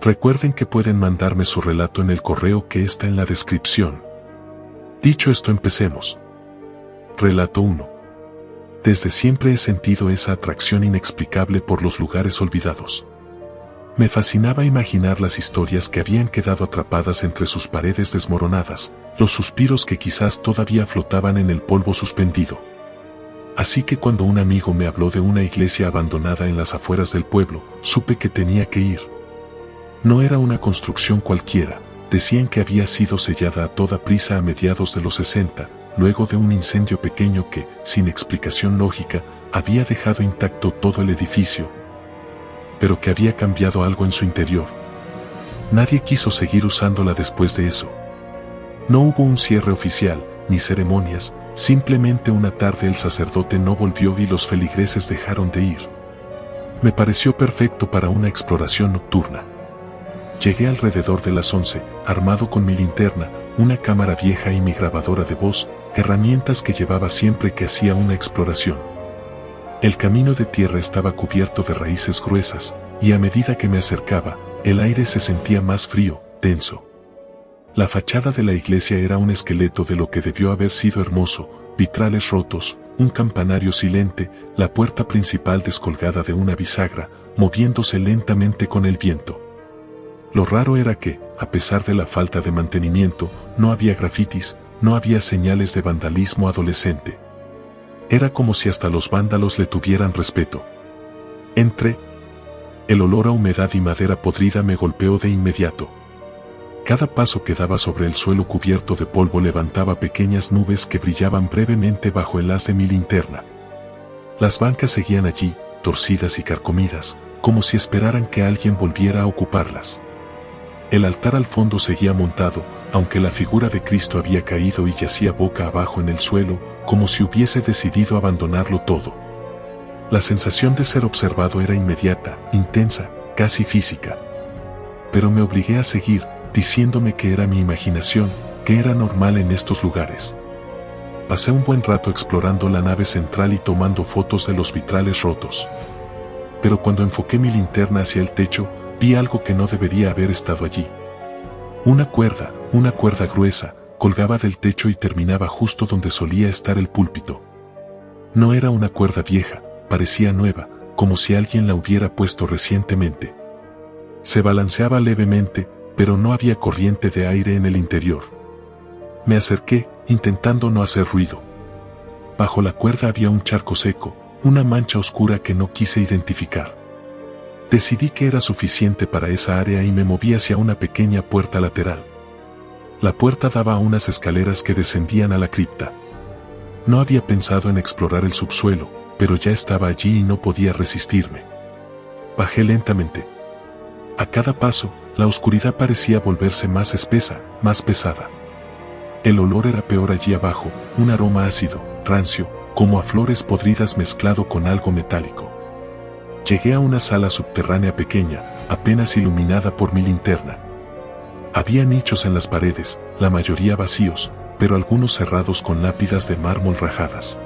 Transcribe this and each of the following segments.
Recuerden que pueden mandarme su relato en el correo que está en la descripción. Dicho esto, empecemos. Relato 1. Desde siempre he sentido esa atracción inexplicable por los lugares olvidados. Me fascinaba imaginar las historias que habían quedado atrapadas entre sus paredes desmoronadas, los suspiros que quizás todavía flotaban en el polvo suspendido. Así que cuando un amigo me habló de una iglesia abandonada en las afueras del pueblo, supe que tenía que ir. No era una construcción cualquiera, decían que había sido sellada a toda prisa a mediados de los 60, luego de un incendio pequeño que, sin explicación lógica, había dejado intacto todo el edificio, pero que había cambiado algo en su interior. Nadie quiso seguir usándola después de eso. No hubo un cierre oficial, ni ceremonias, simplemente una tarde el sacerdote no volvió y los feligreses dejaron de ir. Me pareció perfecto para una exploración nocturna. Llegué alrededor de las 11, armado con mi linterna, una cámara vieja y mi grabadora de voz, herramientas que llevaba siempre que hacía una exploración. El camino de tierra estaba cubierto de raíces gruesas, y a medida que me acercaba, el aire se sentía más frío, denso. La fachada de la iglesia era un esqueleto de lo que debió haber sido hermoso, vitrales rotos, un campanario silente, la puerta principal descolgada de una bisagra, moviéndose lentamente con el viento. Lo raro era que, a pesar de la falta de mantenimiento, no había grafitis, no había señales de vandalismo adolescente. Era como si hasta los vándalos le tuvieran respeto. Entré. El olor a humedad y madera podrida me golpeó de inmediato. Cada paso que daba sobre el suelo cubierto de polvo levantaba pequeñas nubes que brillaban brevemente bajo el haz de mi linterna. Las bancas seguían allí, torcidas y carcomidas, como si esperaran que alguien volviera a ocuparlas. El altar al fondo seguía montado, aunque la figura de Cristo había caído y yacía boca abajo en el suelo, como si hubiese decidido abandonarlo todo. La sensación de ser observado era inmediata, intensa, casi física. Pero me obligué a seguir, diciéndome que era mi imaginación, que era normal en estos lugares. Pasé un buen rato explorando la nave central y tomando fotos de los vitrales rotos. Pero cuando enfoqué mi linterna hacia el techo, vi algo que no debería haber estado allí. Una cuerda gruesa, colgaba del techo y terminaba justo donde solía estar el púlpito. No era una cuerda vieja, parecía nueva, como si alguien la hubiera puesto recientemente. Se balanceaba levemente, pero no había corriente de aire en el interior. Me acerqué, intentando no hacer ruido. Bajo la cuerda había un charco seco, una mancha oscura que no quise identificar. Decidí que era suficiente para esa área y me moví hacia una pequeña puerta lateral. La puerta daba a unas escaleras que descendían a la cripta. No había pensado en explorar el subsuelo, pero ya estaba allí y no podía resistirme. Bajé lentamente. A cada paso, la oscuridad parecía volverse más espesa, más pesada. El olor era peor allí abajo, un aroma ácido, rancio, como a flores podridas mezclado con algo metálico. Llegué a una sala subterránea pequeña, apenas iluminada por mi linterna. Había nichos en las paredes, la mayoría vacíos, pero algunos cerrados con lápidas de mármol rajadas.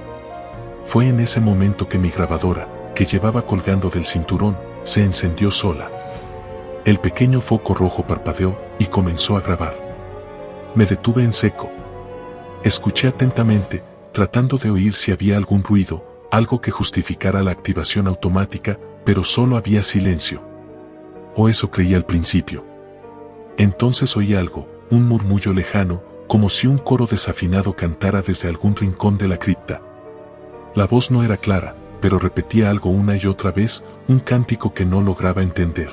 Fue en ese momento que mi grabadora, que llevaba colgando del cinturón, se encendió sola. El pequeño foco rojo parpadeó y comenzó a grabar. Me detuve en seco. Escuché atentamente, tratando de oír si había algún ruido, algo que justificara la activación automática, pero solo había silencio. O eso creía al principio. Entonces oí algo, un murmullo lejano, como si un coro desafinado cantara desde algún rincón de la cripta. La voz no era clara, pero repetía algo una y otra vez, un cántico que no lograba entender.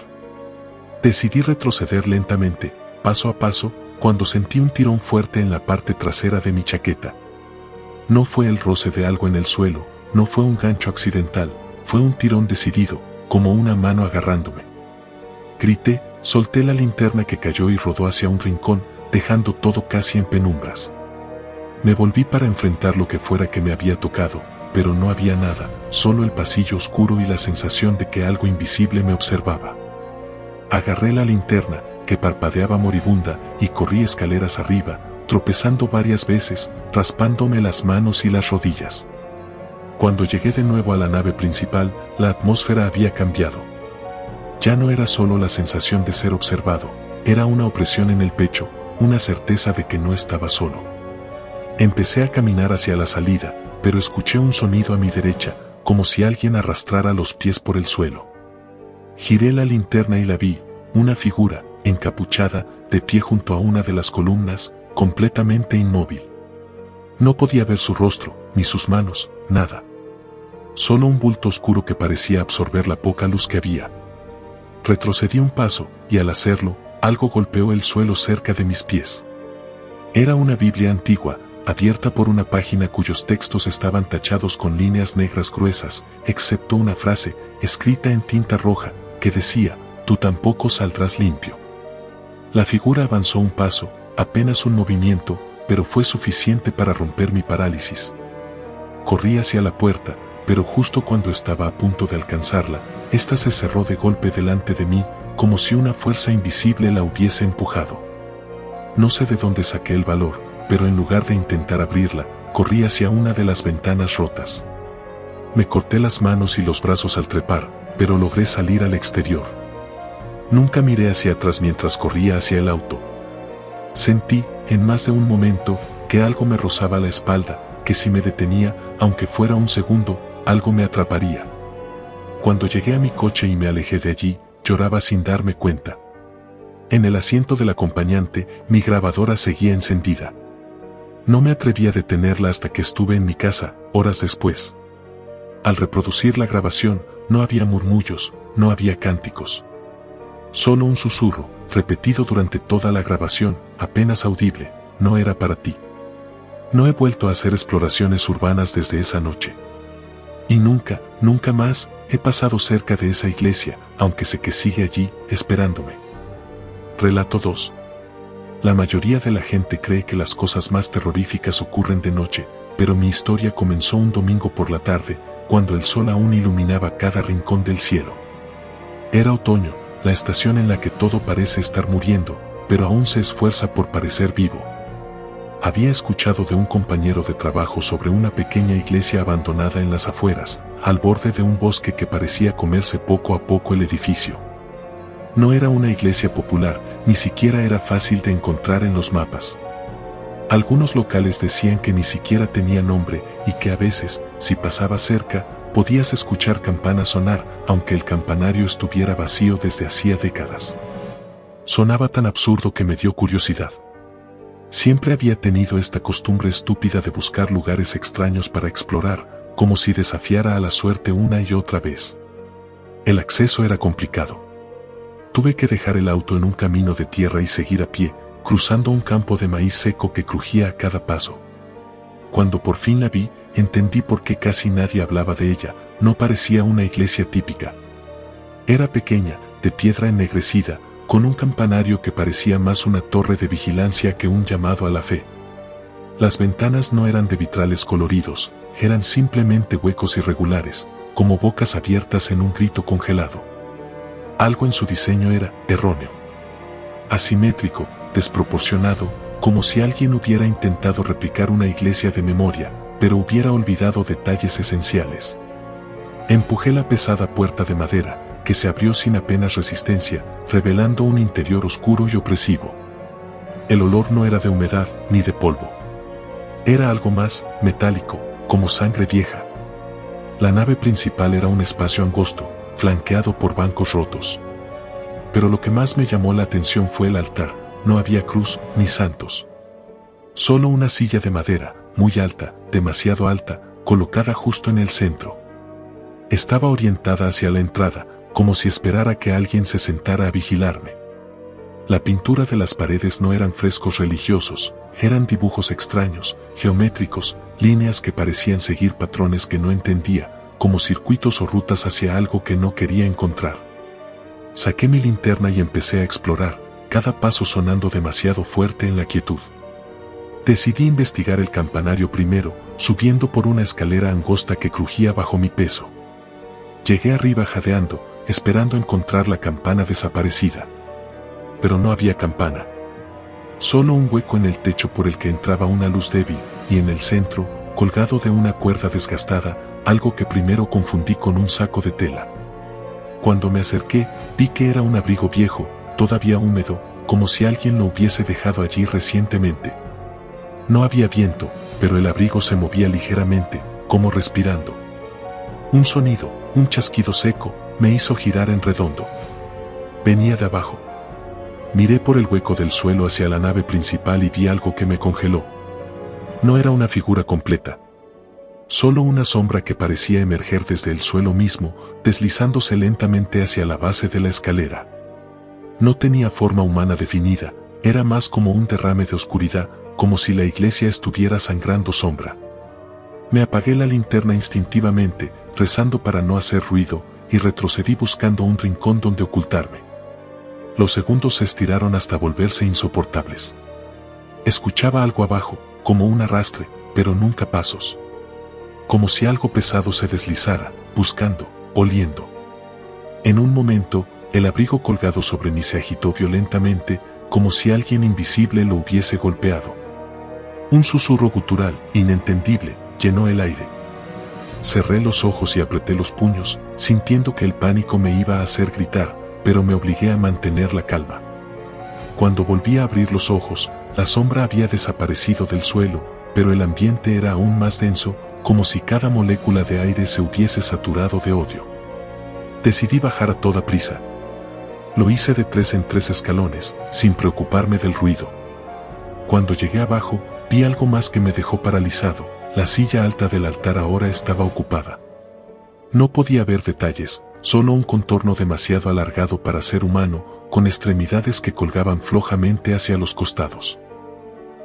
Decidí retroceder lentamente, paso a paso, cuando sentí un tirón fuerte en la parte trasera de mi chaqueta. No fue el roce de algo en el suelo, no fue un gancho accidental, fue un tirón decidido, como una mano agarrándome. Grité, solté la linterna que cayó y rodó hacia un rincón, dejando todo casi en penumbras. Me volví para enfrentar lo que fuera que me había tocado, pero no había nada, solo el pasillo oscuro y la sensación de que algo invisible me observaba. Agarré la linterna, que parpadeaba moribunda, y corrí escaleras arriba, tropezando varias veces, raspándome las manos y las rodillas. Cuando llegué de nuevo a la nave principal, la atmósfera había cambiado. Ya no era solo la sensación de ser observado, era una opresión en el pecho, una certeza de que no estaba solo. Empecé a caminar hacia la salida, pero escuché un sonido a mi derecha, como si alguien arrastrara los pies por el suelo. Giré la linterna y la vi, una figura, encapuchada, de pie junto a una de las columnas, completamente inmóvil. No podía ver su rostro, ni sus manos, nada. Solo un bulto oscuro que parecía absorber la poca luz que había. Retrocedí un paso, y al hacerlo, algo golpeó el suelo cerca de mis pies. Era una Biblia antigua, abierta por una página cuyos textos estaban tachados con líneas negras gruesas, excepto una frase, escrita en tinta roja, que decía, «Tú tampoco saldrás limpio». La figura avanzó un paso, apenas un movimiento, pero fue suficiente para romper mi parálisis. Corrí hacia la puerta, pero justo cuando estaba a punto de alcanzarla, ésta se cerró de golpe delante de mí, como si una fuerza invisible la hubiese empujado. No sé de dónde saqué el valor, pero en lugar de intentar abrirla, corrí hacia una de las ventanas rotas. Me corté las manos y los brazos al trepar, pero logré salir al exterior. Nunca miré hacia atrás mientras corría hacia el auto. Sentí, en más de un momento, que algo me rozaba la espalda, que si me detenía, aunque fuera un segundo, algo me atraparía. Cuando llegué a mi coche y me alejé de allí, lloraba sin darme cuenta. En el asiento del acompañante, mi grabadora seguía encendida. No me atreví a detenerla hasta que estuve en mi casa, horas después. Al reproducir la grabación, no había murmullos, no había cánticos. Solo un susurro, repetido durante toda la grabación, apenas audible, no era para ti. No he vuelto a hacer exploraciones urbanas desde esa noche. Y nunca, nunca más, he pasado cerca de esa iglesia, aunque sé que sigue allí, esperándome. Relato 2. La mayoría de la gente cree que las cosas más terroríficas ocurren de noche, pero mi historia comenzó un domingo por la tarde, cuando el sol aún iluminaba cada rincón del cielo. Era otoño, la estación en la que todo parece estar muriendo, pero aún se esfuerza por parecer vivo. Había escuchado de un compañero de trabajo sobre una pequeña iglesia abandonada en las afueras, al borde de un bosque que parecía comerse poco a poco el edificio. No era una iglesia popular, ni siquiera era fácil de encontrar en los mapas. Algunos locales decían que ni siquiera tenía nombre y que a veces, si pasaba cerca, podías escuchar campanas sonar, aunque el campanario estuviera vacío desde hacía décadas. Sonaba tan absurdo que me dio curiosidad. Siempre había tenido esta costumbre estúpida de buscar lugares extraños para explorar, como si desafiara a la suerte una y otra vez. El acceso era complicado. Tuve que dejar el auto en un camino de tierra y seguir a pie, cruzando un campo de maíz seco que crujía a cada paso. Cuando por fin la vi, entendí por qué casi nadie hablaba de ella, no parecía una iglesia típica. Era pequeña, de piedra ennegrecida, con un campanario que parecía más una torre de vigilancia que un llamado a la fe. Las ventanas no eran de vitrales coloridos, eran simplemente huecos irregulares, como bocas abiertas en un grito congelado. Algo en su diseño era erróneo. Asimétrico, desproporcionado, como si alguien hubiera intentado replicar una iglesia de memoria, pero hubiera olvidado detalles esenciales. Empujé la pesada puerta de madera, que se abrió sin apenas resistencia, revelando un interior oscuro y opresivo. El olor no era de humedad ni de polvo. Era algo más, metálico, como sangre vieja. La nave principal era un espacio angosto, flanqueado por bancos rotos. Pero lo que más me llamó la atención fue el altar, no había cruz ni santos. Solo una silla de madera, muy alta, demasiado alta, colocada justo en el centro. Estaba orientada hacia la entrada, como si esperara que alguien se sentara a vigilarme. La pintura de las paredes no eran frescos religiosos, eran dibujos extraños, geométricos, líneas que parecían seguir patrones que no entendía, como circuitos o rutas hacia algo que no quería encontrar. Saqué mi linterna y empecé a explorar, cada paso sonando demasiado fuerte en la quietud. Decidí investigar el campanario primero, subiendo por una escalera angosta que crujía bajo mi peso. Llegué arriba jadeando, esperando encontrar la campana desaparecida. Pero no había campana. Solo un hueco en el techo por el que entraba una luz débil, y en el centro, colgado de una cuerda desgastada, algo que primero confundí con un saco de tela. Cuando me acerqué, vi que era un abrigo viejo, todavía húmedo, como si alguien lo hubiese dejado allí recientemente. No había viento, pero el abrigo se movía ligeramente, como respirando. Un sonido, un chasquido seco, me hizo girar en redondo. Venía de abajo. Miré por el hueco del suelo hacia la nave principal y vi algo que me congeló. No era una figura completa. Solo una sombra que parecía emerger desde el suelo mismo, deslizándose lentamente hacia la base de la escalera. No tenía forma humana definida, era más como un derrame de oscuridad, como si la iglesia estuviera sangrando sombra. Me apagué la linterna instintivamente, rezando para no hacer ruido, y retrocedí buscando un rincón donde ocultarme. Los segundos se estiraron hasta volverse insoportables. Escuchaba algo abajo, como un arrastre, pero nunca pasos. Como si algo pesado se deslizara, buscando, oliendo. En un momento, el abrigo colgado sobre mí se agitó violentamente, como si alguien invisible lo hubiese golpeado. Un susurro gutural, inentendible, llenó el aire. Cerré los ojos y apreté los puños, sintiendo que el pánico me iba a hacer gritar, pero me obligué a mantener la calma. Cuando volví a abrir los ojos, la sombra había desaparecido del suelo, pero el ambiente era aún más denso, como si cada molécula de aire se hubiese saturado de odio. Decidí bajar a toda prisa. Lo hice de 3 en 3 escalones, sin preocuparme del ruido. Cuando llegué abajo, vi algo más que me dejó paralizado. La silla alta del altar ahora estaba ocupada. No podía ver detalles, solo un contorno demasiado alargado para ser humano, con extremidades que colgaban flojamente hacia los costados.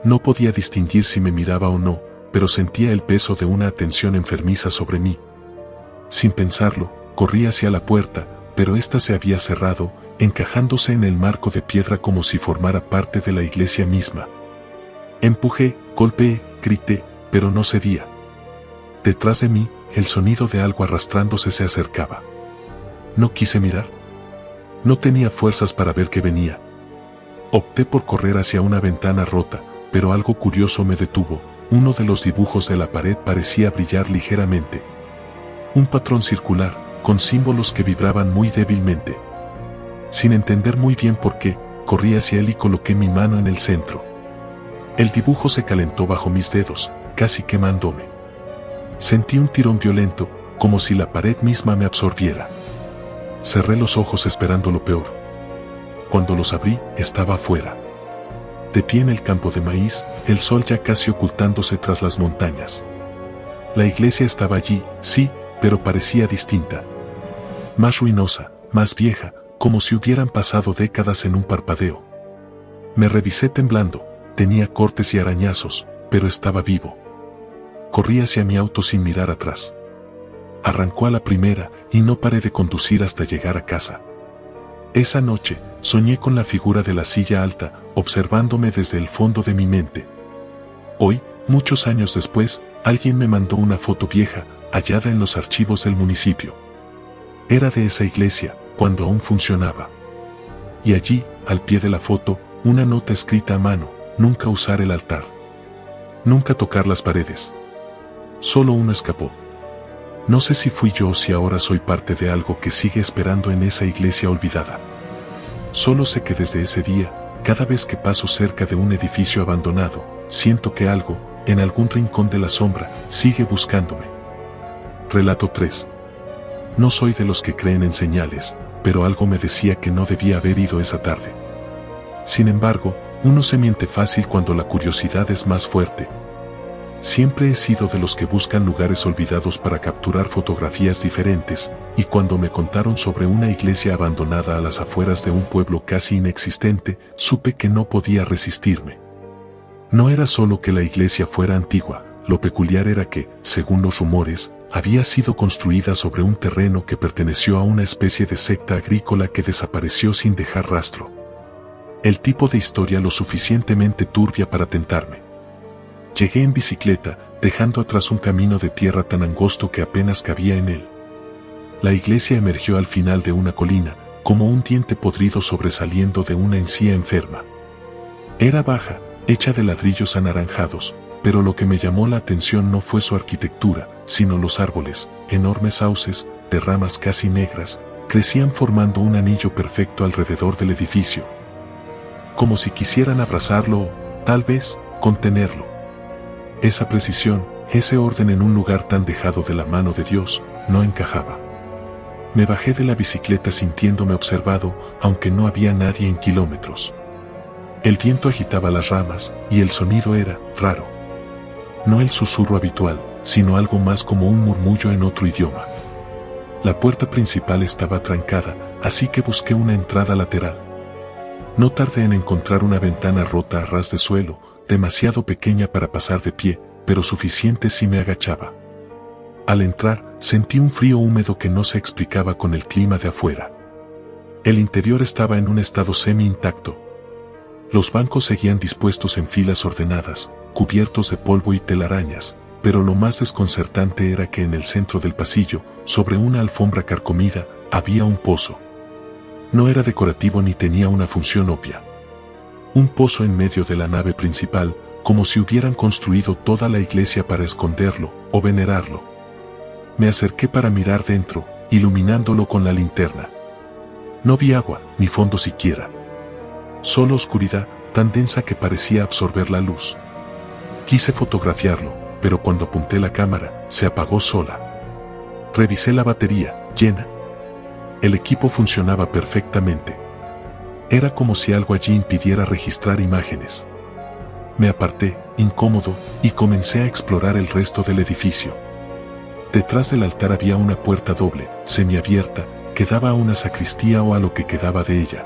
No podía distinguir si me miraba o no, pero sentía el peso de una atención enfermiza sobre mí. Sin pensarlo, corrí hacia la puerta, pero ésta se había cerrado, encajándose en el marco de piedra como si formara parte de la iglesia misma. Empujé, golpeé, grité, pero no cedía. Detrás de mí, el sonido de algo arrastrándose se acercaba. No quise mirar. No tenía fuerzas para ver qué venía. Opté por correr hacia una ventana rota, pero algo curioso me detuvo. Uno de los dibujos de la pared parecía brillar ligeramente. Un patrón circular, con símbolos que vibraban muy débilmente. Sin entender muy bien por qué, corrí hacia él y coloqué mi mano en el centro. El dibujo se calentó bajo mis dedos, casi quemándome. Sentí un tirón violento, como si la pared misma me absorbiera. Cerré los ojos esperando lo peor. Cuando los abrí, estaba afuera. De pie en el campo de maíz, el sol ya casi ocultándose tras las montañas. La iglesia estaba allí, sí, pero parecía distinta. Más ruinosa, más vieja, como si hubieran pasado décadas en un parpadeo. Me revisé temblando, tenía cortes y arañazos, pero estaba vivo. Corrí hacia mi auto sin mirar atrás. Arrancó a la primera y no paré de conducir hasta llegar a casa. Esa noche, soñé con la figura de la silla alta, observándome desde el fondo de mi mente. Hoy, muchos años después, alguien me mandó una foto vieja, hallada en los archivos del municipio. Era de esa iglesia, cuando aún funcionaba. Y allí, al pie de la foto, una nota escrita a mano: nunca usar el altar. Nunca tocar las paredes. Solo uno escapó. No sé si fui yo o si ahora soy parte de algo que sigue esperando en esa iglesia olvidada. Solo sé que desde ese día, cada vez que paso cerca de un edificio abandonado, siento que algo, en algún rincón de la sombra, sigue buscándome. Relato 3. No soy de los que creen en señales, pero algo me decía que no debía haber ido esa tarde. Sin embargo, uno se miente fácil cuando la curiosidad es más fuerte. Siempre he sido de los que buscan lugares olvidados para capturar fotografías diferentes, y cuando me contaron sobre una iglesia abandonada a las afueras de un pueblo casi inexistente, supe que no podía resistirme. No era solo que la iglesia fuera antigua, lo peculiar era que, según los rumores, había sido construida sobre un terreno que perteneció a una especie de secta agrícola que desapareció sin dejar rastro. El tipo de historia lo suficientemente turbia para tentarme. Llegué en bicicleta, dejando atrás un camino de tierra tan angosto que apenas cabía en él. La iglesia emergió al final de una colina, como un diente podrido sobresaliendo de una encía enferma. Era baja, hecha de ladrillos anaranjados, pero lo que me llamó la atención no fue su arquitectura, sino los árboles, enormes sauces, de ramas casi negras, crecían formando un anillo perfecto alrededor del edificio. Como si quisieran abrazarlo o, tal vez, contenerlo. Esa precisión, ese orden en un lugar tan dejado de la mano de Dios, no encajaba. Me bajé de la bicicleta sintiéndome observado, aunque no había nadie en kilómetros. El viento agitaba las ramas, y el sonido era raro. No el susurro habitual, sino algo más como un murmullo en otro idioma. La puerta principal estaba trancada, así que busqué una entrada lateral. No tardé en encontrar una ventana rota a ras de suelo, demasiado pequeña para pasar de pie, pero suficiente si me agachaba. Al entrar, sentí un frío húmedo que no se explicaba con el clima de afuera. El interior estaba en un estado semi-intacto. Los bancos seguían dispuestos en filas ordenadas, cubiertos de polvo y telarañas, pero lo más desconcertante era que en el centro del pasillo, sobre una alfombra carcomida, había un pozo. No era decorativo ni tenía una función obvia. Un pozo en medio de la nave principal, como si hubieran construido toda la iglesia para esconderlo o venerarlo. Me acerqué para mirar dentro, iluminándolo con la linterna. No vi agua, ni fondo siquiera. Solo oscuridad, tan densa que parecía absorber la luz. Quise fotografiarlo, pero cuando apunté la cámara, se apagó sola. Revisé la batería, llena. El equipo funcionaba perfectamente. Era como si algo allí impidiera registrar imágenes. Me aparté, incómodo, y comencé a explorar el resto del edificio. Detrás del altar había una puerta doble, semiabierta, que daba a una sacristía o a lo que quedaba de ella.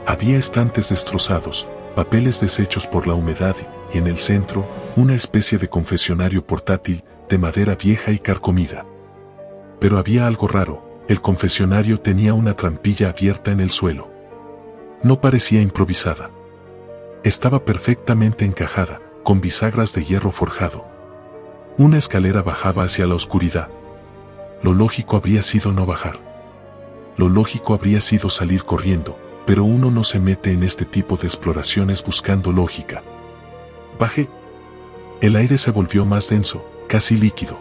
Había estantes destrozados, papeles deshechos por la humedad y, en el centro, una especie de confesionario portátil, de madera vieja y carcomida. Pero había algo raro, el confesionario tenía una trampilla abierta en el suelo. No parecía improvisada. Estaba perfectamente encajada, con bisagras de hierro forjado. Una escalera bajaba hacia la oscuridad. Lo lógico habría sido no bajar. Lo lógico habría sido salir corriendo, pero uno no se mete en este tipo de exploraciones buscando lógica. Bajé. El aire se volvió más denso, casi líquido.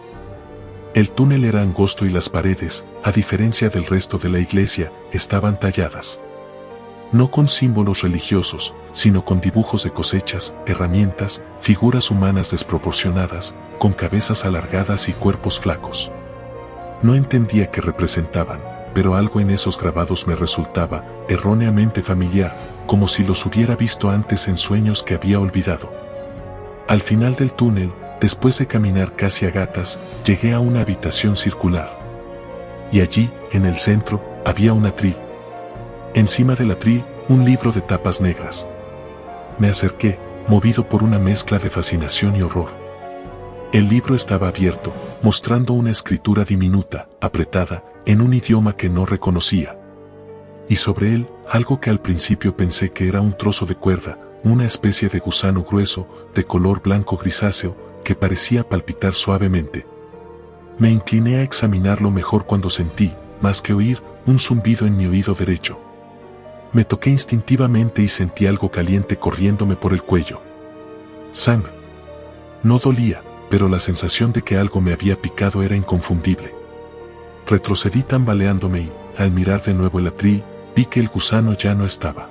El túnel era angosto y las paredes, a diferencia del resto de la iglesia, estaban talladas. No con símbolos religiosos, sino con dibujos de cosechas, herramientas, figuras humanas desproporcionadas, con cabezas alargadas y cuerpos flacos. No entendía qué representaban, pero algo en esos grabados me resultaba erróneamente familiar, como si los hubiera visto antes en sueños que había olvidado. Al final del túnel, después de caminar casi a gatas, llegué a una habitación circular. Y allí, en el centro, había un atril. Encima del atril, un libro de tapas negras. Me acerqué, movido por una mezcla de fascinación y horror. El libro estaba abierto, mostrando una escritura diminuta, apretada, en un idioma que no reconocía. Y sobre él, algo que al principio pensé que era un trozo de cuerda, una especie de gusano grueso, de color blanco grisáceo, que parecía palpitar suavemente. Me incliné a examinarlo mejor cuando sentí, más que oír, un zumbido en mi oído derecho. Me toqué instintivamente y sentí algo caliente corriéndome por el cuello. Sangre. No dolía, pero la sensación de que algo me había picado era inconfundible. Retrocedí tambaleándome y, al mirar de nuevo el atril, vi que el gusano ya no estaba.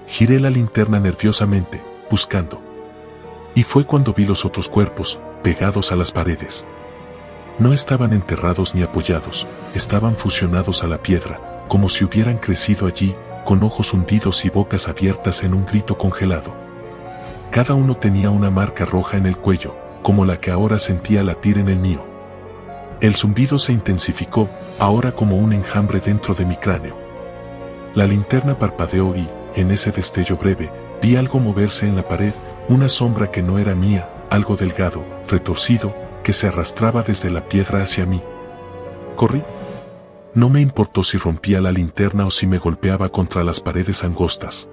Giré la linterna nerviosamente, buscando. Y fue cuando vi los otros cuerpos, pegados a las paredes. No estaban enterrados ni apoyados, estaban fusionados a la piedra, como si hubieran crecido allí, con ojos hundidos y bocas abiertas en un grito congelado. Cada uno tenía una marca roja en el cuello, como la que ahora sentía latir en el mío. El zumbido se intensificó, ahora como un enjambre dentro de mi cráneo. La linterna parpadeó y, en ese destello breve, vi algo moverse en la pared, una sombra que no era mía, algo delgado, retorcido, que se arrastraba desde la piedra hacia mí. Corrí. No me importó si rompía la linterna o si me golpeaba contra las paredes angostas.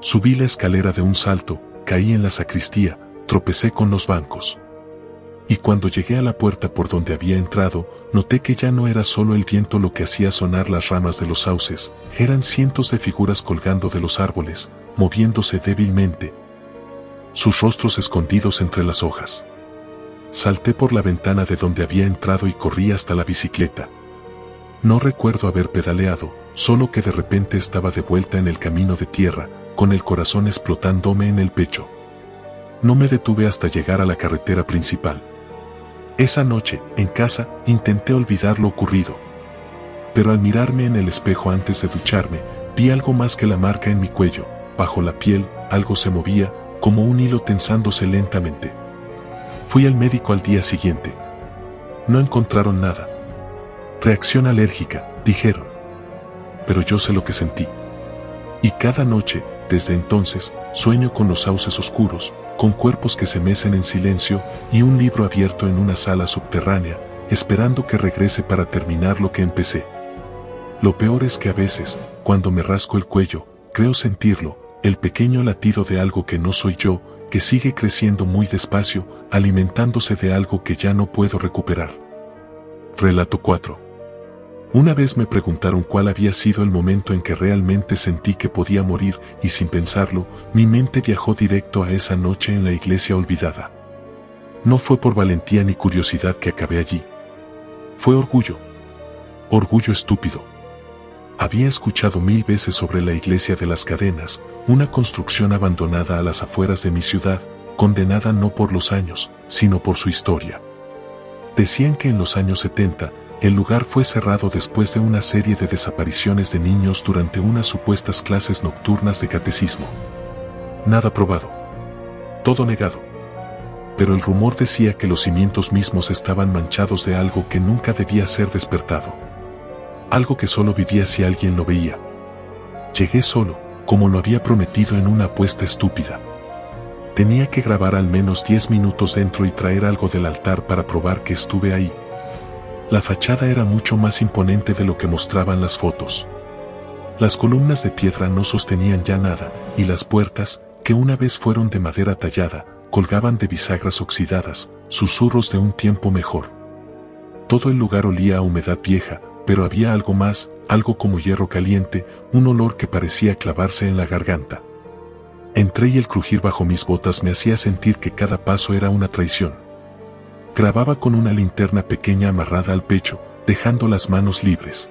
Subí la escalera de un salto, caí en la sacristía, tropecé con los bancos. Y cuando llegué a la puerta por donde había entrado, noté que ya no era solo el viento lo que hacía sonar las ramas de los sauces, eran cientos de figuras colgando de los árboles, moviéndose débilmente, sus rostros escondidos entre las hojas. Salté por la ventana de donde había entrado y corrí hasta la bicicleta. No recuerdo haber pedaleado, solo que de repente estaba de vuelta en el camino de tierra, con el corazón explotándome en el pecho. No me detuve hasta llegar a la carretera principal. Esa noche, en casa, intenté olvidar lo ocurrido. Pero al mirarme en el espejo antes de ducharme, vi algo más que la marca en mi cuello. Bajo la piel, algo se movía, como un hilo tensándose lentamente. Fui al médico al día siguiente. No encontraron nada. Reacción alérgica, dijeron. Pero yo sé lo que sentí. Y cada noche, desde entonces, sueño con los sauces oscuros, con cuerpos que se mecen en silencio y un libro abierto en una sala subterránea, esperando que regrese para terminar lo que empecé. Lo peor es que a veces, cuando me rasco el cuello, creo sentirlo, el pequeño latido de algo que no soy yo, que sigue creciendo muy despacio, alimentándose de algo que ya no puedo recuperar. Relato 4. Una vez me preguntaron cuál había sido el momento en que realmente sentí que podía morir y sin pensarlo, mi mente viajó directo a esa noche en la iglesia olvidada. No fue por valentía ni curiosidad que acabé allí. Fue orgullo. Orgullo estúpido. Había escuchado 1000 veces sobre la iglesia de las cadenas, una construcción abandonada a las afueras de mi ciudad, condenada no por los años, sino por su historia. Decían que en los años 70, el lugar fue cerrado después de una serie de desapariciones de niños durante unas supuestas clases nocturnas de catecismo. Nada probado. Todo negado. Pero el rumor decía que los cimientos mismos estaban manchados de algo que nunca debía ser despertado. Algo que solo vivía si alguien lo veía. Llegué solo, como lo había prometido en una apuesta estúpida. Tenía que grabar al menos 10 minutos dentro y traer algo del altar para probar que estuve ahí. La fachada era mucho más imponente de lo que mostraban las fotos. Las columnas de piedra no sostenían ya nada, y las puertas, que una vez fueron de madera tallada, colgaban de bisagras oxidadas, susurros de un tiempo mejor. Todo el lugar olía a humedad vieja, pero había algo más, algo como hierro caliente, un olor que parecía clavarse en la garganta. Entré y el crujir bajo mis botas me hacía sentir que cada paso era una traición. Grababa con una linterna pequeña amarrada al pecho, dejando las manos libres.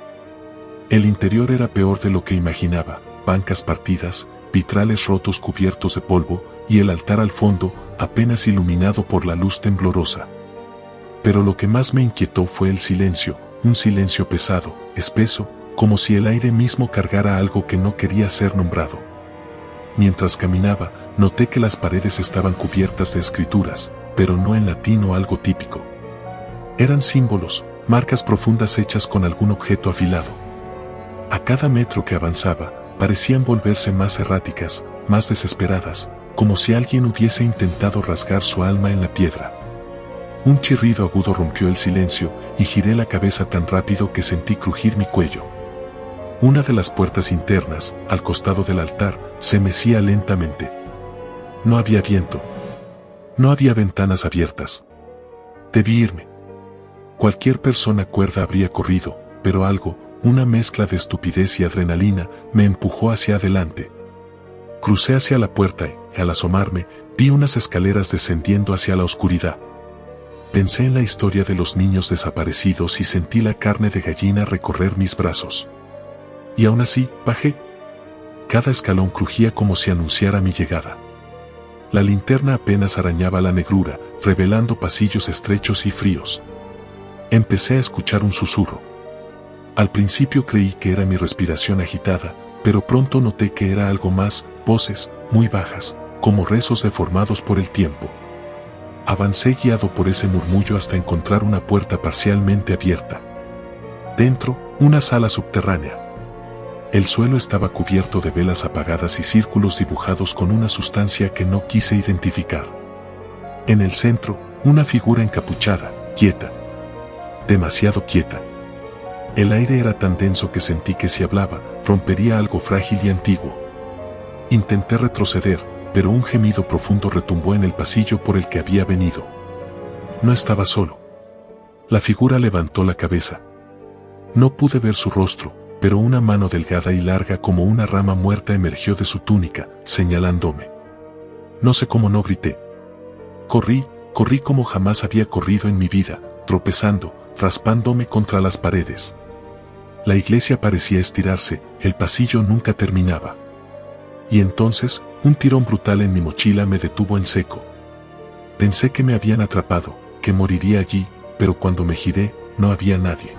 El interior era peor de lo que imaginaba, bancas partidas, vitrales rotos cubiertos de polvo, y el altar al fondo, apenas iluminado por la luz temblorosa. Pero lo que más me inquietó fue el silencio, un silencio pesado, espeso, como si el aire mismo cargara algo que no quería ser nombrado. Mientras caminaba, noté que las paredes estaban cubiertas de escrituras, pero no en latín o algo típico. Eran símbolos, marcas profundas hechas con algún objeto afilado. A cada metro que avanzaba, parecían volverse más erráticas, más desesperadas, como si alguien hubiese intentado rasgar su alma en la piedra. Un chirrido agudo rompió el silencio y giré la cabeza tan rápido que sentí crujir mi cuello. Una de las puertas internas, al costado del altar, se mecía lentamente. No había viento. No había ventanas abiertas. Debí irme. Cualquier persona cuerda habría corrido, pero algo, una mezcla de estupidez y adrenalina, me empujó hacia adelante. Crucé hacia la puerta y, al asomarme, vi unas escaleras descendiendo hacia la oscuridad. Pensé en la historia de los niños desaparecidos y sentí la carne de gallina recorrer mis brazos. Y aún así, bajé. Cada escalón crujía como si anunciara mi llegada. La linterna apenas arañaba la negrura, revelando pasillos estrechos y fríos. Empecé a escuchar un susurro. Al principio creí que era mi respiración agitada, pero pronto noté que era algo más, voces, muy bajas, como rezos deformados por el tiempo. Avancé guiado por ese murmullo hasta encontrar una puerta parcialmente abierta. Dentro, una sala subterránea. El suelo estaba cubierto de velas apagadas y círculos dibujados con una sustancia que no quise identificar. En el centro, una figura encapuchada, quieta. Demasiado quieta. El aire era tan denso que sentí que si hablaba, rompería algo frágil y antiguo. Intenté retroceder, pero un gemido profundo retumbó en el pasillo por el que había venido. No estaba solo. La figura levantó la cabeza. No pude ver su rostro, pero una mano delgada y larga como una rama muerta emergió de su túnica, señalándome. No sé cómo no grité. Corrí como jamás había corrido en mi vida, tropezando, raspándome contra las paredes. La iglesia parecía estirarse, el pasillo nunca terminaba. Y entonces, un tirón brutal en mi mochila me detuvo en seco. Pensé que me habían atrapado, que moriría allí, pero cuando me giré, no había nadie.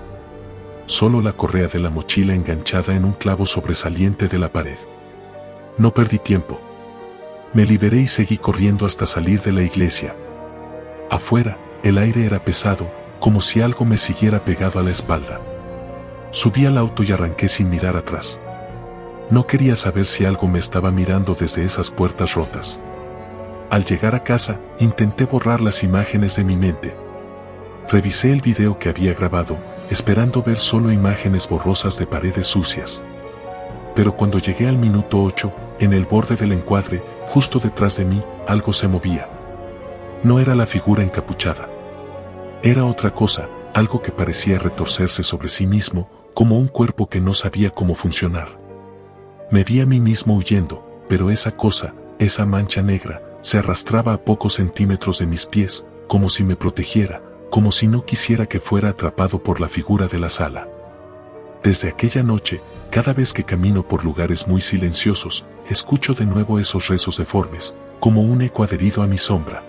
Solo la correa de la mochila enganchada en un clavo sobresaliente de la pared. No perdí tiempo. Me liberé y seguí corriendo hasta salir de la iglesia. Afuera, el aire era pesado, como si algo me siguiera pegado a la espalda. Subí al auto y arranqué sin mirar atrás. No quería saber si algo me estaba mirando desde esas puertas rotas. Al llegar a casa, intenté borrar las imágenes de mi mente. Revisé el video que había grabado, esperando ver solo imágenes borrosas de paredes sucias. Pero cuando llegué al minuto 8, en el borde del encuadre, justo detrás de mí, algo se movía. No era la figura encapuchada. Era otra cosa, algo que parecía retorcerse sobre sí mismo, como un cuerpo que no sabía cómo funcionar. Me vi a mí mismo huyendo, pero esa cosa, esa mancha negra, se arrastraba a pocos centímetros de mis pies, como si me protegiera, como si no quisiera que fuera atrapado por la figura de la sala. Desde aquella noche, cada vez que camino por lugares muy silenciosos, escucho de nuevo esos rezos deformes, como un eco adherido a mi sombra.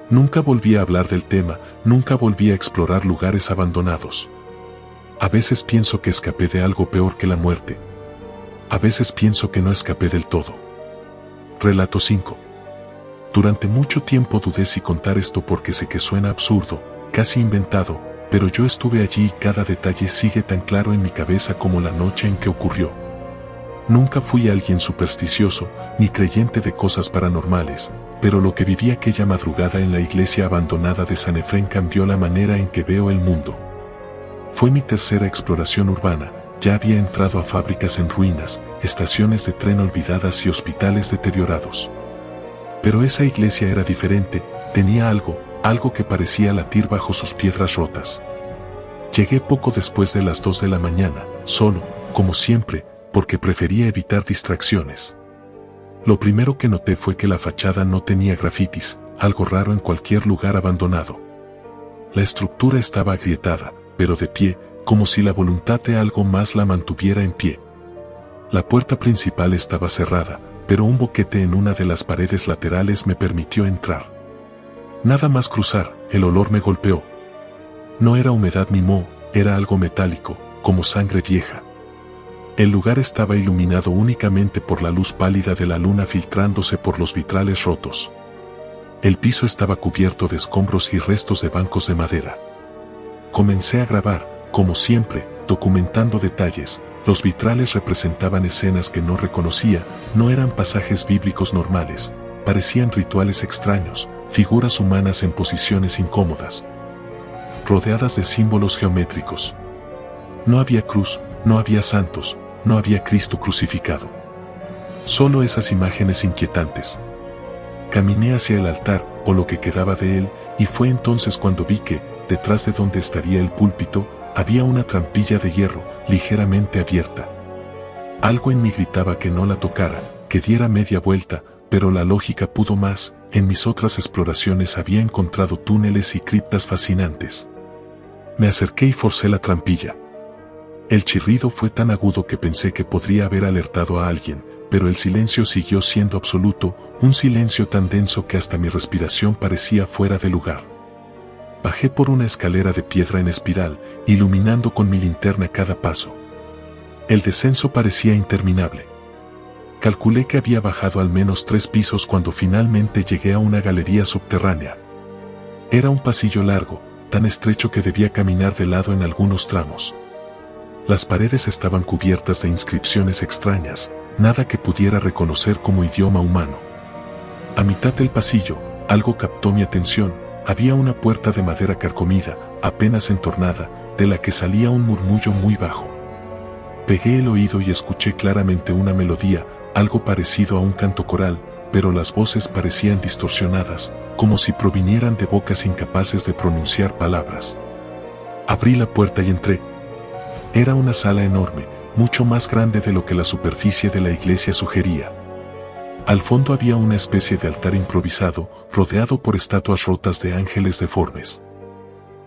Nunca volví a hablar del tema, nunca volví a explorar lugares abandonados. A veces pienso que escapé de algo peor que la muerte. A veces pienso que no escapé del todo. Relato 5. Durante mucho tiempo dudé si contar esto porque sé que suena absurdo, casi inventado, pero yo estuve allí y cada detalle sigue tan claro en mi cabeza como la noche en que ocurrió. Nunca fui alguien supersticioso, ni creyente de cosas paranormales, pero lo que viví aquella madrugada en la iglesia abandonada de San Efrén cambió la manera en que veo el mundo. Fue mi tercera exploración urbana, ya había entrado a fábricas en ruinas, estaciones de tren olvidadas y hospitales deteriorados. Pero esa iglesia era diferente, tenía algo que parecía latir bajo sus piedras rotas. Llegué poco después de las 2 de la mañana, solo, como siempre, porque prefería evitar distracciones. Lo primero que noté fue que la fachada no tenía grafitis, algo raro en cualquier lugar abandonado. La estructura estaba agrietada, pero de pie, como si la voluntad de algo más la mantuviera en pie. La puerta principal estaba cerrada, pero un boquete en una de las paredes laterales me permitió entrar. Nada más cruzar, el olor me golpeó. No era humedad ni moho, era algo metálico, como sangre vieja. El lugar estaba iluminado únicamente por la luz pálida de la luna filtrándose por los vitrales rotos. El piso estaba cubierto de escombros y restos de bancos de madera. Comencé a grabar, como siempre, documentando detalles. Los vitrales representaban escenas que no reconocía, no eran pasajes bíblicos normales, parecían rituales extraños, figuras humanas en posiciones incómodas, rodeadas de símbolos geométricos. No había cruz, no había santos, no había Cristo crucificado. Solo esas imágenes inquietantes. Caminé hacia el altar, o lo que quedaba de él, y fue entonces cuando vi que, detrás de donde estaría el púlpito, había una trampilla de hierro, ligeramente abierta. Algo en mí gritaba que no la tocara, que diera media vuelta, pero la lógica pudo más. En mis otras exploraciones había encontrado túneles y criptas fascinantes. Me acerqué y forcé la trampilla. El chirrido fue tan agudo que pensé que podría haber alertado a alguien, pero el silencio siguió siendo absoluto, un silencio tan denso que hasta mi respiración parecía fuera de lugar. Bajé por una escalera de piedra en espiral, iluminando con mi linterna cada paso. El descenso parecía interminable. Calculé que había bajado al menos 3 pisos cuando finalmente llegué a una galería subterránea. Era un pasillo largo, tan estrecho que debía caminar de lado en algunos tramos. Las paredes estaban cubiertas de inscripciones extrañas, nada que pudiera reconocer como idioma humano. A mitad del pasillo, algo captó mi atención. Había una puerta de madera carcomida, apenas entornada, de la que salía un murmullo muy bajo. Pegué el oído y escuché claramente una melodía, algo parecido a un canto coral, pero las voces parecían distorsionadas, como si provinieran de bocas incapaces de pronunciar palabras. Abrí la puerta y entré. Era una sala enorme, mucho más grande de lo que la superficie de la iglesia sugería. Al fondo había una especie de altar improvisado, rodeado por estatuas rotas de ángeles deformes.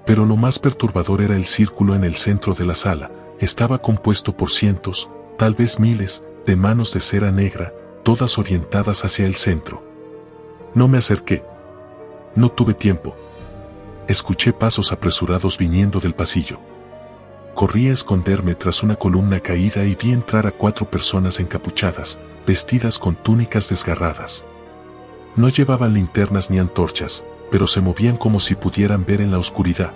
Pero lo más perturbador era el círculo en el centro de la sala, estaba compuesto por cientos, tal vez miles, de manos de cera negra, todas orientadas hacia el centro. No me acerqué. No tuve tiempo. Escuché pasos apresurados viniendo del pasillo. Corrí a esconderme tras una columna caída y vi entrar a 4 personas encapuchadas, vestidas con túnicas desgarradas. No llevaban linternas ni antorchas, pero se movían como si pudieran ver en la oscuridad.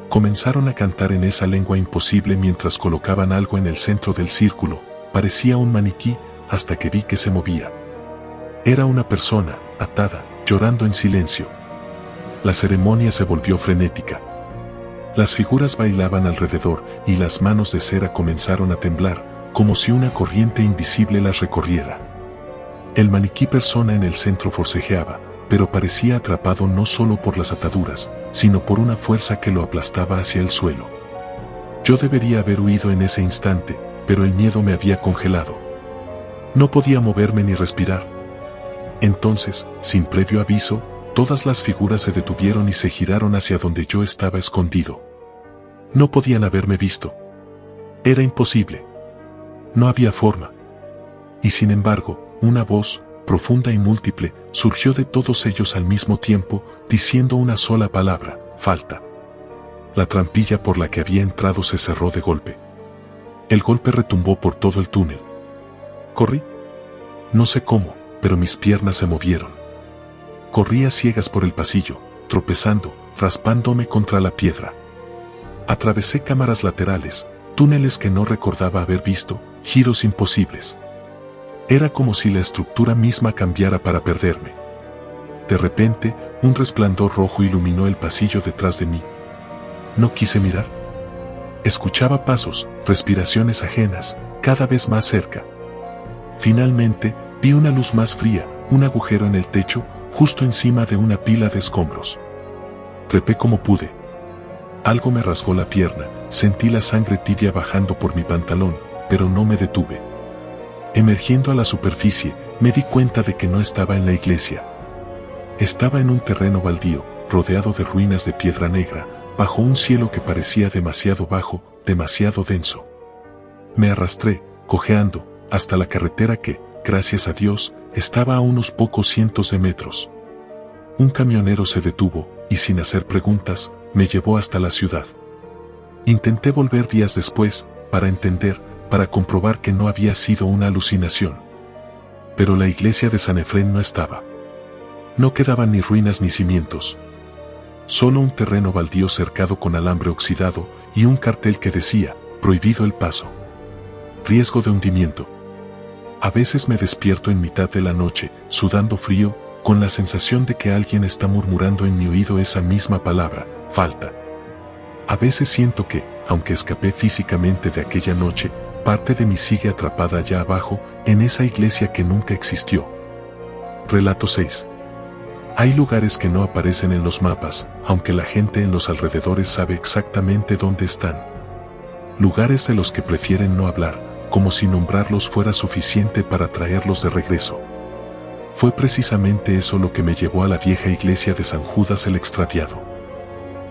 Comenzaron a cantar en esa lengua imposible mientras colocaban algo en el centro del círculo. Parecía un maniquí, hasta que vi que se movía. Era una persona, atada, llorando en silencio. La ceremonia se volvió frenética. Las figuras bailaban alrededor y las manos de cera comenzaron a temblar, como si una corriente invisible las recorriera. El maniquí persona en el centro forcejeaba, pero parecía atrapado no solo por las ataduras, sino por una fuerza que lo aplastaba hacia el suelo. Yo debería haber huido en ese instante, pero el miedo me había congelado. No podía moverme ni respirar. Entonces, sin previo aviso, todas las figuras se detuvieron y se giraron hacia donde yo estaba escondido. No podían haberme visto. Era imposible. No había forma. Y sin embargo, una voz, profunda y múltiple, surgió de todos ellos al mismo tiempo, diciendo una sola palabra: falta. La trampilla por la que había entrado se cerró de golpe. El golpe retumbó por todo el túnel. Corrí. No sé cómo, pero mis piernas se movieron. Corrí a ciegas por el pasillo, tropezando, raspándome contra la piedra. Atravesé cámaras laterales, túneles que no recordaba haber visto, giros imposibles. Era como si la estructura misma cambiara para perderme. De repente, un resplandor rojo iluminó el pasillo detrás de mí. No quise mirar. Escuchaba pasos, respiraciones ajenas, cada vez más cerca. Finalmente, vi una luz más fría, un agujero en el techo, justo encima de una pila de escombros. Trepé como pude. Algo me rasgó la pierna, sentí la sangre tibia bajando por mi pantalón, pero no me detuve. Emergiendo a la superficie, me di cuenta de que no estaba en la iglesia. Estaba en un terreno baldío, rodeado de ruinas de piedra negra, bajo un cielo que parecía demasiado bajo, demasiado denso. Me arrastré, cojeando, hasta la carretera que, gracias a Dios, estaba a unos pocos cientos de metros. Un camionero se detuvo, y sin hacer preguntas, me llevó hasta la ciudad. Intenté volver días después, para entender, para comprobar que no había sido una alucinación. Pero la iglesia de San Efrén no estaba. No quedaban ni ruinas ni cimientos. Solo un terreno baldío cercado con alambre oxidado, y un cartel que decía: prohibido el paso. Riesgo de hundimiento. A veces me despierto en mitad de la noche, sudando frío, con la sensación de que alguien está murmurando en mi oído esa misma palabra: falta. A veces siento que, aunque escapé físicamente de aquella noche, parte de mí sigue atrapada allá abajo, en esa iglesia que nunca existió. Relato 6. Hay lugares que no aparecen en los mapas, aunque la gente en los alrededores sabe exactamente dónde están. Lugares de los que prefieren no hablar, como si nombrarlos fuera suficiente para traerlos de regreso. Fue precisamente eso lo que me llevó a la vieja iglesia de San Judas el Extraviado.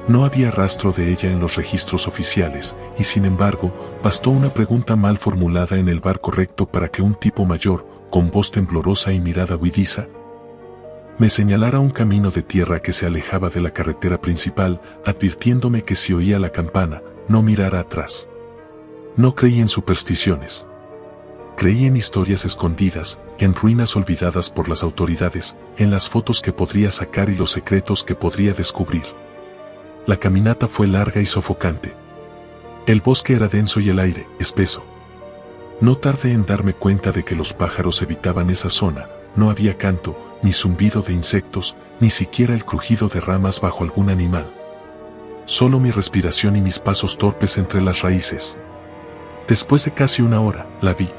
No había rastro de ella en los registros oficiales, y sin embargo, bastó una pregunta mal formulada en el bar correcto para que un tipo mayor, con voz temblorosa y mirada huidiza, me señalara un camino de tierra que se alejaba de la carretera principal, advirtiéndome que si oía la campana, no mirara atrás. No creí en supersticiones. Creí en historias escondidas, en ruinas olvidadas por las autoridades, en las fotos que podría sacar y los secretos que podría descubrir. La caminata fue larga y sofocante. El bosque era denso y el aire, espeso. No tardé en darme cuenta de que los pájaros evitaban esa zona, no había canto, ni zumbido de insectos, ni siquiera el crujido de ramas bajo algún animal. Solo mi respiración y mis pasos torpes entre las raíces. Después de casi una hora, la vi.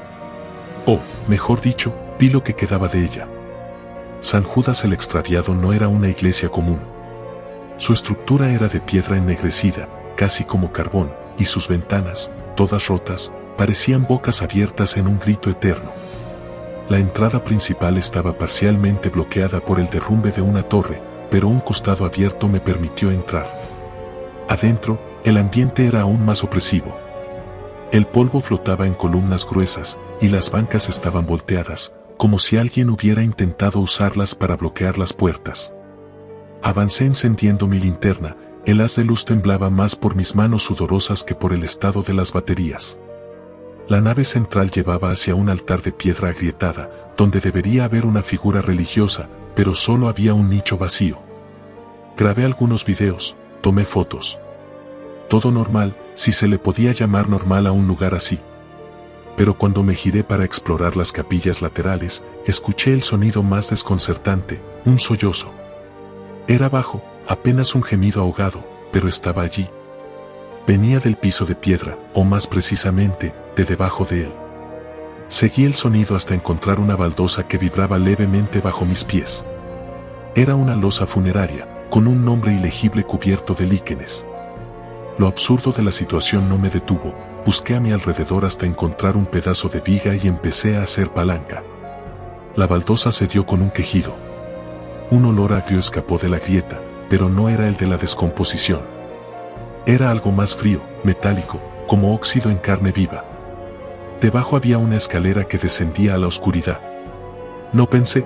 O, mejor dicho, vi lo que quedaba de ella. San Judas el Extraviado no era una iglesia común. Su estructura era de piedra ennegrecida, casi como carbón, y sus ventanas, todas rotas, parecían bocas abiertas en un grito eterno. La entrada principal estaba parcialmente bloqueada por el derrumbe de una torre, pero un costado abierto me permitió entrar. Adentro, el ambiente era aún más opresivo. El polvo flotaba en columnas gruesas, y las bancas estaban volteadas, como si alguien hubiera intentado usarlas para bloquear las puertas. Avancé encendiendo mi linterna, el haz de luz temblaba más por mis manos sudorosas que por el estado de las baterías. La nave central llevaba hacia un altar de piedra agrietada, donde debería haber una figura religiosa, pero solo había un nicho vacío. Grabé algunos videos, tomé fotos. Todo normal, si se le podía llamar normal a un lugar así. Pero cuando me giré para explorar las capillas laterales, escuché el sonido más desconcertante, un sollozo. Era bajo, apenas un gemido ahogado, pero estaba allí. Venía del piso de piedra, o más precisamente, de debajo de él. Seguí el sonido hasta encontrar una baldosa que vibraba levemente bajo mis pies. Era una losa funeraria, con un nombre ilegible cubierto de líquenes. Lo absurdo de la situación no me detuvo, busqué a mi alrededor hasta encontrar un pedazo de viga y empecé a hacer palanca. La baldosa cedió con un quejido. Un olor agrio escapó de la grieta, pero no era el de la descomposición. Era algo más frío, metálico, como óxido en carne viva. Debajo había una escalera que descendía a la oscuridad. No pensé.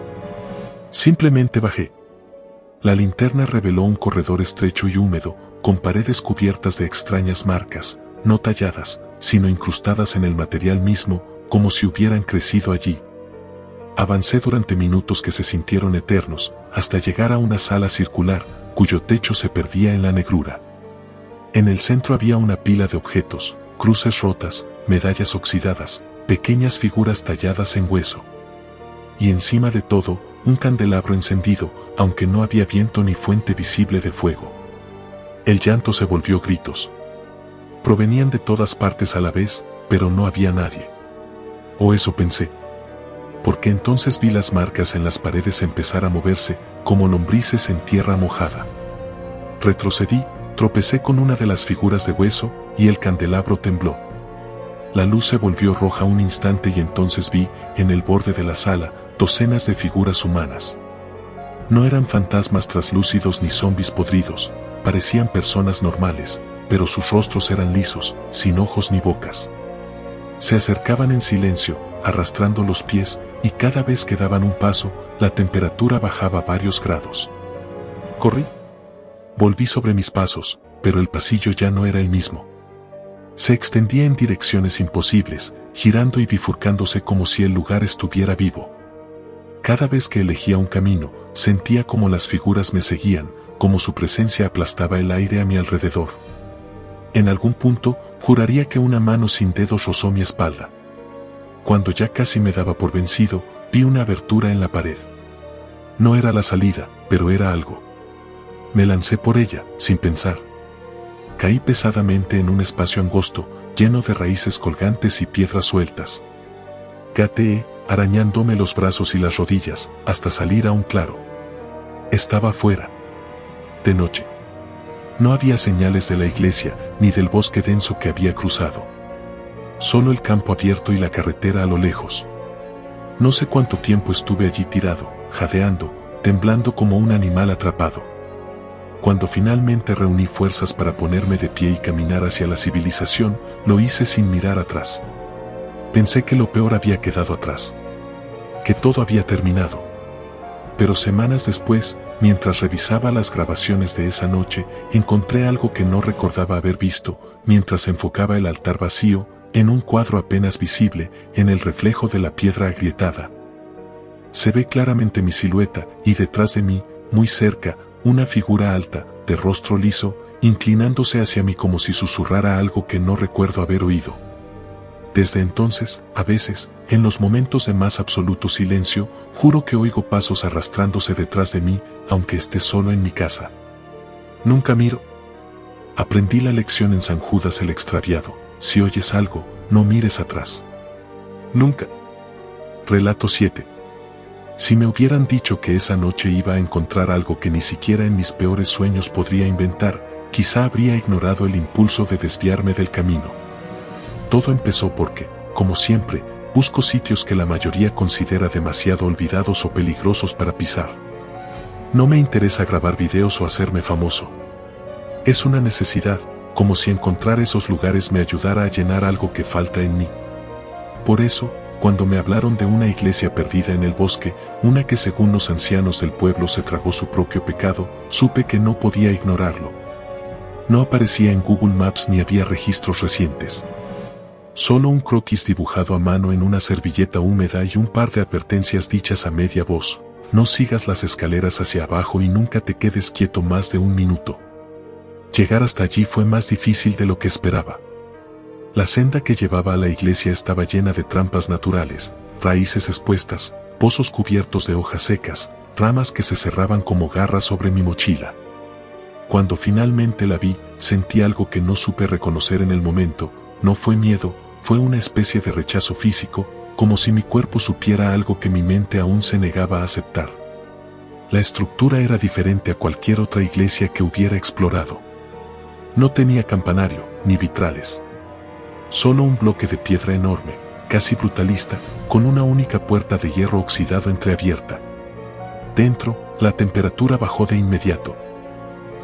Simplemente bajé. La linterna reveló un corredor estrecho y húmedo, con paredes cubiertas de extrañas marcas, no talladas, sino incrustadas en el material mismo, como si hubieran crecido allí. Avancé durante minutos que se sintieron eternos, hasta llegar a una sala circular, cuyo techo se perdía en la negrura. En el centro había una pila de objetos, cruces rotas, medallas oxidadas, pequeñas figuras talladas en hueso. Y encima de todo, un candelabro encendido, aunque no había viento ni fuente visible de fuego. El llanto se volvió gritos. Provenían de todas partes a la vez, pero no había nadie. O eso pensé. Porque entonces vi las marcas en las paredes empezar a moverse, como lombrices en tierra mojada. Retrocedí, tropecé con una de las figuras de hueso, y el candelabro tembló. La luz se volvió roja un instante y entonces vi, en el borde de la sala, docenas de figuras humanas. No eran fantasmas traslúcidos ni zombis podridos, parecían personas normales, pero sus rostros eran lisos, sin ojos ni bocas. Se acercaban en silencio, arrastrando los pies, y cada vez que daban un paso, la temperatura bajaba varios grados. Corrí. Volví sobre mis pasos, pero el pasillo ya no era el mismo. Se extendía en direcciones imposibles, girando y bifurcándose como si el lugar estuviera vivo. Cada vez que elegía un camino, sentía como las figuras me seguían, como su presencia aplastaba el aire a mi alrededor. En algún punto, juraría que una mano sin dedos rozó mi espalda. Cuando ya casi me daba por vencido, vi una abertura en la pared. No era la salida, pero era algo. Me lancé por ella, sin pensar. Caí pesadamente en un espacio angosto, lleno de raíces colgantes y piedras sueltas. Gateé, arañándome los brazos y las rodillas, hasta salir a un claro. Estaba afuera. De noche. No había señales de la iglesia, ni del bosque denso que había cruzado. Solo el campo abierto y la carretera a lo lejos. No sé cuánto tiempo estuve allí tirado, jadeando, temblando como un animal atrapado. Cuando finalmente reuní fuerzas para ponerme de pie y caminar hacia la civilización, lo hice sin mirar atrás. Pensé que lo peor había quedado atrás. Que todo había terminado. Pero semanas después, mientras revisaba las grabaciones de esa noche, encontré algo que no recordaba haber visto, mientras enfocaba el altar vacío, en un cuadro apenas visible, en el reflejo de la piedra agrietada. Se ve claramente mi silueta, y detrás de mí, muy cerca, una figura alta, de rostro liso, inclinándose hacia mí como si susurrara algo que no recuerdo haber oído. Desde entonces, a veces, en los momentos de más absoluto silencio, juro que oigo pasos arrastrándose detrás de mí, aunque esté solo en mi casa. Nunca miro. Aprendí la lección en San Judas el Extraviado: si oyes algo, no mires atrás. Nunca. Relato 7. Si me hubieran dicho que esa noche iba a encontrar algo que ni siquiera en mis peores sueños podría inventar, quizá habría ignorado el impulso de desviarme del camino. Todo empezó porque, como siempre, busco sitios que la mayoría considera demasiado olvidados o peligrosos para pisar. No me interesa grabar videos o hacerme famoso. Es una necesidad, como si encontrar esos lugares me ayudara a llenar algo que falta en mí. Por eso, cuando me hablaron de una iglesia perdida en el bosque, una que según los ancianos del pueblo se tragó su propio pecado, supe que no podía ignorarlo. No aparecía en Google Maps ni había registros recientes. Solo un croquis dibujado a mano en una servilleta húmeda y un par de advertencias dichas a media voz: no sigas las escaleras hacia abajo y nunca te quedes quieto más de un minuto. Llegar hasta allí fue más difícil de lo que esperaba. La senda que llevaba a la iglesia estaba llena de trampas naturales, raíces expuestas, pozos cubiertos de hojas secas, ramas que se cerraban como garras sobre mi mochila. Cuando finalmente la vi, sentí algo que no supe reconocer en el momento. No fue miedo, fue una especie de rechazo físico, como si mi cuerpo supiera algo que mi mente aún se negaba a aceptar. La estructura era diferente a cualquier otra iglesia que hubiera explorado. No tenía campanario, ni vitrales. Solo un bloque de piedra enorme, casi brutalista, con una única puerta de hierro oxidado entreabierta. Dentro, la temperatura bajó de inmediato.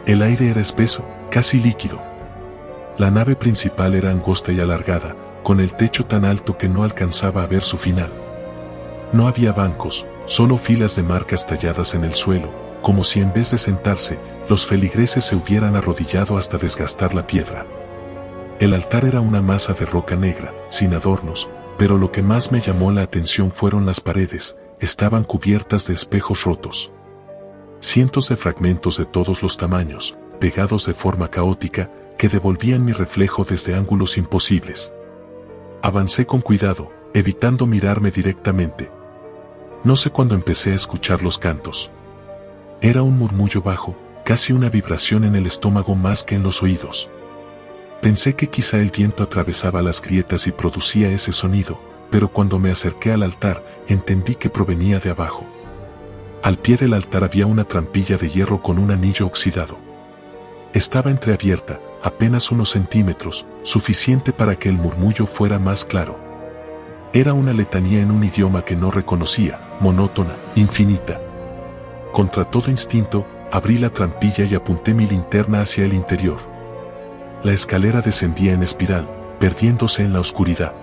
El aire era espeso, casi líquido. La nave principal era angosta y alargada, con el techo tan alto que no alcanzaba a ver su final. No había bancos, solo filas de marcas talladas en el suelo, como si en vez de sentarse, los feligreses se hubieran arrodillado hasta desgastar la piedra. El altar era una masa de roca negra, sin adornos, pero lo que más me llamó la atención fueron las paredes. Estaban cubiertas de espejos rotos. Cientos de fragmentos de todos los tamaños, pegados de forma caótica, que devolvían mi reflejo desde ángulos imposibles. Avancé con cuidado, evitando mirarme directamente. No sé cuándo empecé a escuchar los cantos. Era un murmullo bajo, casi una vibración en el estómago más que en los oídos. Pensé que quizá el viento atravesaba las grietas y producía ese sonido, pero cuando me acerqué al altar, entendí que provenía de abajo. Al pie del altar había una trampilla de hierro con un anillo oxidado. Estaba entreabierta, apenas unos centímetros, suficiente para que el murmullo fuera más claro. Era una letanía en un idioma que no reconocía, monótona, infinita. Contra todo instinto, abrí la trampilla y apunté mi linterna hacia el interior. La escalera descendía en espiral, perdiéndose en la oscuridad.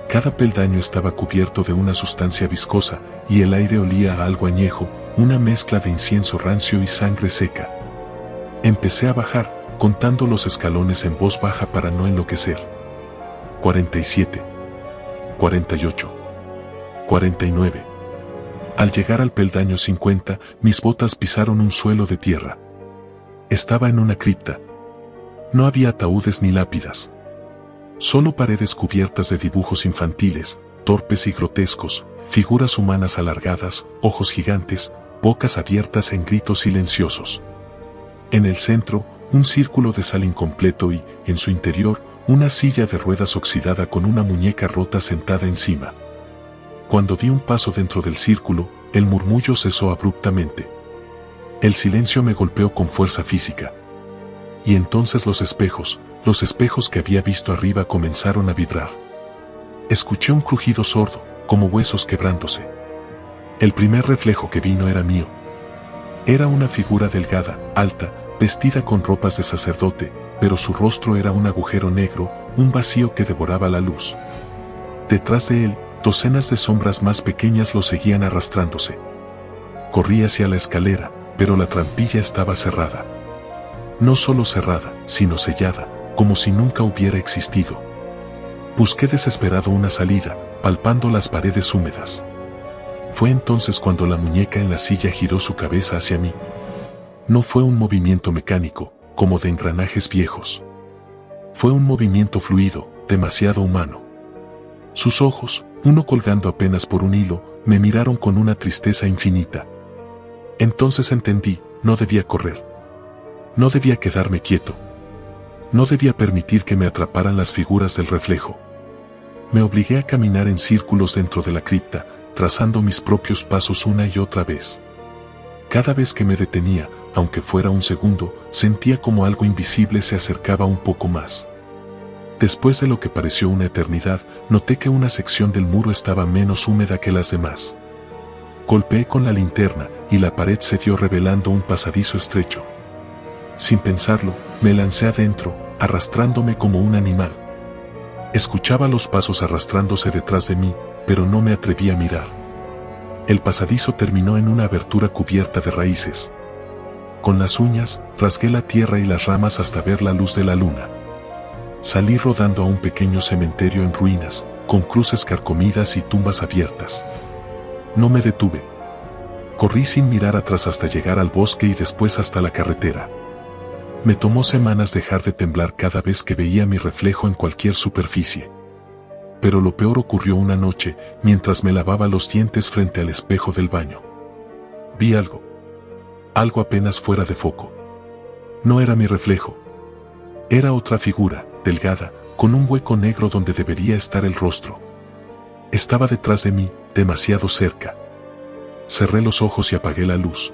Cada peldaño estaba cubierto de una sustancia viscosa, y el aire olía a algo añejo, una mezcla de incienso rancio y sangre seca. Empecé a bajar, contando los escalones en voz baja para no enloquecer. 47, 48, 49. Al llegar al peldaño 50, mis botas pisaron un suelo de tierra. Estaba en una cripta. No había ataúdes ni lápidas. Solo paredes cubiertas de dibujos infantiles, torpes y grotescos, figuras humanas alargadas, ojos gigantes, bocas abiertas en gritos silenciosos. En el centro, un círculo de sal incompleto y, en su interior, una silla de ruedas oxidada con una muñeca rota sentada encima. Cuando di un paso dentro del círculo, el murmullo cesó abruptamente. El silencio me golpeó con fuerza física. Y entonces los espejos que había visto arriba comenzaron a vibrar. Escuché un crujido sordo, como huesos quebrándose. El primer reflejo que vi no era mío. Era una figura delgada, alta, vestida con ropas de sacerdote, pero su rostro era un agujero negro, un vacío que devoraba la luz. Detrás de él, docenas de sombras más pequeñas lo seguían arrastrándose. Corrí hacia la escalera, pero la trampilla estaba cerrada. No solo cerrada, sino sellada, como si nunca hubiera existido. Busqué desesperado una salida, palpando las paredes húmedas. Fue entonces cuando la muñeca en la silla giró su cabeza hacia mí. No fue un movimiento mecánico, como de engranajes viejos. Fue un movimiento fluido, demasiado humano. Sus ojos, uno colgando apenas por un hilo, me miraron con una tristeza infinita. Entonces entendí, no debía correr. No debía quedarme quieto. No debía permitir que me atraparan las figuras del reflejo. Me obligué a caminar en círculos dentro de la cripta, trazando mis propios pasos una y otra vez. Cada vez que me detenía, aunque fuera un segundo, sentía como algo invisible se acercaba un poco más. Después de lo que pareció una eternidad, noté que una sección del muro estaba menos húmeda que las demás. Golpeé con la linterna, y la pared cedió revelando un pasadizo estrecho. Sin pensarlo, me lancé adentro, arrastrándome como un animal. Escuchaba los pasos arrastrándose detrás de mí, pero no me atreví a mirar. El pasadizo terminó en una abertura cubierta de raíces. Con las uñas, rasgué la tierra y las ramas hasta ver la luz de la luna. Salí rodando a un pequeño cementerio en ruinas, con cruces carcomidas y tumbas abiertas. No me detuve. Corrí sin mirar atrás hasta llegar al bosque y después hasta la carretera. Me tomó semanas dejar de temblar cada vez que veía mi reflejo en cualquier superficie. Pero lo peor ocurrió una noche, mientras me lavaba los dientes frente al espejo del baño. Vi algo. Algo apenas fuera de foco. No era mi reflejo. Era otra figura, delgada, con un hueco negro donde debería estar el rostro. Estaba detrás de mí, demasiado cerca. Cerré los ojos y apagué la luz.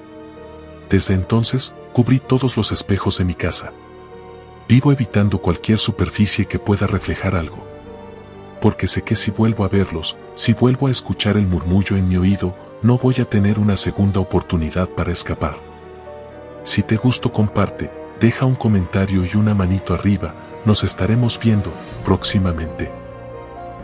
Desde entonces, cubrí todos los espejos de mi casa. Vivo evitando cualquier superficie que pueda reflejar algo. Porque sé que si vuelvo a verlos, si vuelvo a escuchar el murmullo en mi oído, no voy a tener una segunda oportunidad para escapar. Si te gustó, comparte, deja un comentario y una manito arriba, nos estaremos viendo próximamente.